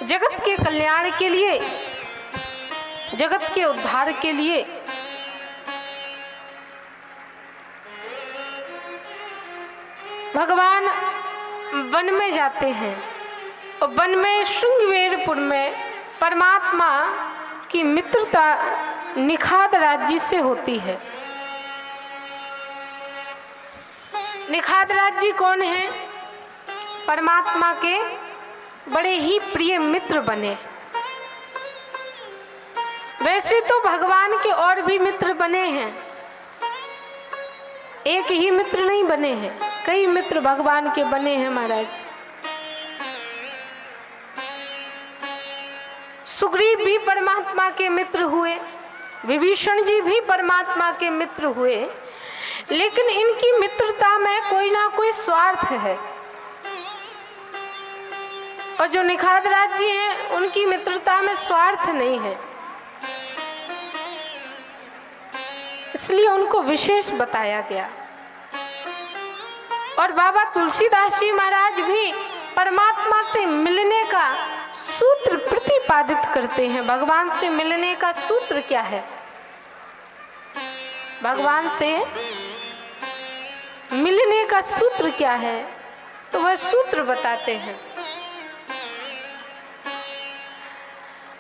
जगत के कल्याण के लिए, जगत के उद्धार के लिए भगवान वन में जाते हैं और वन में श्रृंगवेरपुर में परमात्मा की मित्रता निखादराज जी से होती है। निखादराज जी कौन है? परमात्मा के बड़े ही प्रिय मित्र बने। वैसे तो भगवान के और भी मित्र बने हैं, एक ही मित्र नहीं बने हैं, कई मित्र भगवान के बने हैं महाराज। सुग्रीव भी परमात्मा के मित्र हुए, विभीषण जी भी परमात्मा के मित्र हुए, लेकिन इनकी मित्रता में कोई ना कोई स्वार्थ है। और जो निखादराज जी हैं उनकी मित्रता में स्वार्थ नहीं है, इसलिए उनको विशेष बताया गया। और बाबा तुलसीदास जी महाराज भी परमात्मा से मिलने का सूत्र प्रतिपादित करते हैं। भगवान से मिलने का सूत्र क्या है? भगवान से मिलने का सूत्र क्या है? तो वह सूत्र बताते हैं,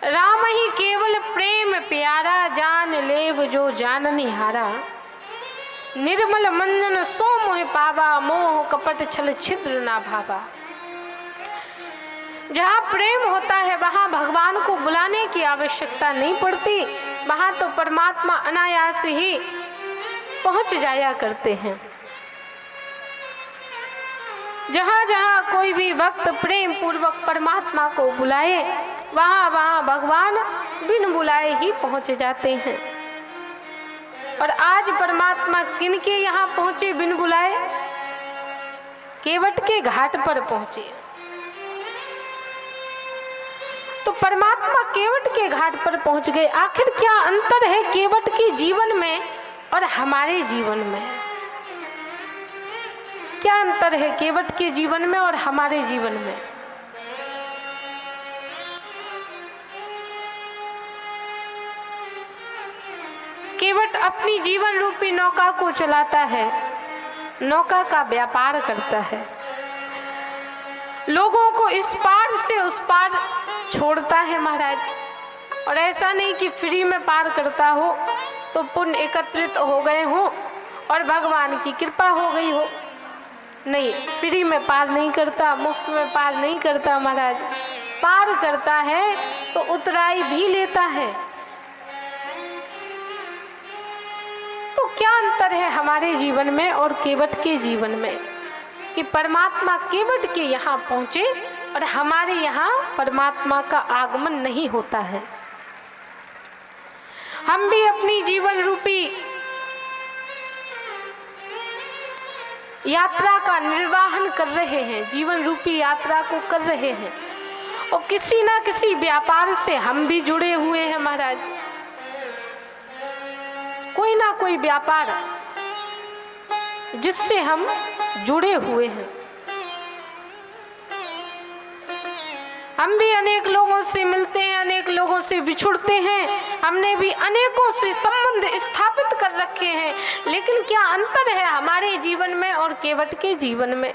राम ही केवल प्रेम प्यारा, जान लेव जो जाननी हारा। निर्मल मंजन सो मोह पावा, मोह कपट छल छिद्र ना भावा। जहाँ प्रेम होता है वहाँ भगवान को बुलाने की आवश्यकता नहीं पड़ती, वहाँ तो परमात्मा अनायास ही पहुँच जाया करते हैं। जहाँ जहाँ कोई भी भक्त प्रेम पूर्वक परमात्मा को बुलाए, वहाँ वहाँ भगवान बिन बुलाए ही पहुँच जाते हैं। और आज परमात्मा किनके यहाँ पहुँचे बिन बुलाए? केवट के घाट पर पहुँचे। तो परमात्मा केवट के घाट पर पहुँच गए। आखिर क्या अंतर है केवट के जीवन में और हमारे जीवन में? क्या अंतर है केवट के जीवन में और हमारे जीवन में? केवट अपनी जीवन रूपी नौका को चलाता है, नौका का व्यापार करता है, लोगों को इस पार से उस पार छोड़ता है महाराज। और ऐसा नहीं कि फ्री में पार करता हो तो पुण्य एकत्रित हो गए हो और भगवान की कृपा हो गई हो, नहीं, फ्री में पार नहीं करता, मुफ्त में पार नहीं करता महाराज। पार करता है तो उतराई भी लेता है। तो क्या अंतर है हमारे जीवन में और केवट के जीवन में कि परमात्मा केवट के यहाँ पहुँचे और हमारे यहाँ परमात्मा का आगमन नहीं होता है। हम भी अपनी जीवन रूपी यात्रा का निर्वाहन कर रहे हैं, जीवन रूपी यात्रा को कर रहे हैं, और किसी ना किसी व्यापार से हम भी जुड़े हुए हैं महाराज। कोई ना कोई व्यापार जिससे हम जुड़े हुए हैं। हम भी अनेक लोगों से मिलते हैं, अनेक लोगों से बिछुड़ते हैं, हमने भी अनेकों से संबंध स्थापित कर रखे हैं, लेकिन क्या अंतर है हमारे जीवन में और केवट के जीवन में?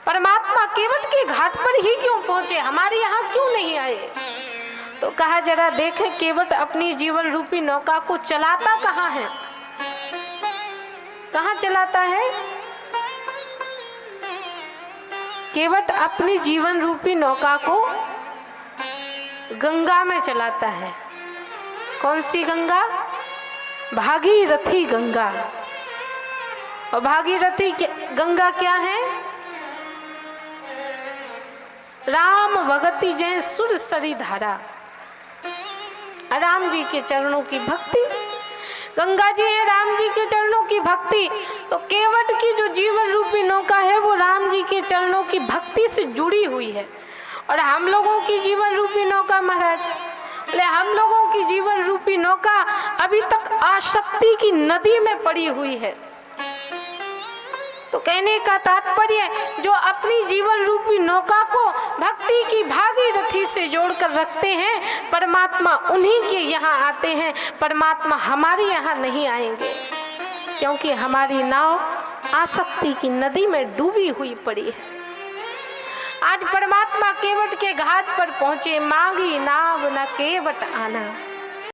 परमात्मा केवट के घाट पर ही क्यों पहुंचे, हमारे यहाँ क्यों नहीं आए? तो कहा जरा देखें केवट अपनी जीवन रूपी नौका को चलाता कहाँ है? कहाँ चलाता है? केवट अपनी जीवन रूपी नौका को गंगा में चलाता है। कौन सी गंगा? भागीरथी गंगा। और भागीरथी गंगा क्या है? राम भगति जय सुर सरी धारा। राम जी के चरणों की भक्ति, गंगा जी है राम जी के चरणों की भक्ति। तो केवट की जो जीवन रूपी नौका है वो राम जी के चरणों की भक्ति से जुड़ी हुई है। और हम लोगों की जीवन रूपी नौका महाराज, हम लोगों की जीवन रूपी नौका अभी तक आसक्ति की नदी में पड़ी हुई है। तो तो कहने का तात्पर्य जो अपनी जीवन रूपी नौका को भक्ति की भागीरथी से जोड़कर रखते हैं, परमात्मा उन्हीं के यहाँ आते हैं। परमात्मा हमारे यहाँ नहीं आएंगे, क्योंकि हमारी नाव आसक्ति की नदी में डूबी हुई पड़ी है। आज परमात्मा केवट के घाट पर पहुंचे, मांगी नाव न केवट आना।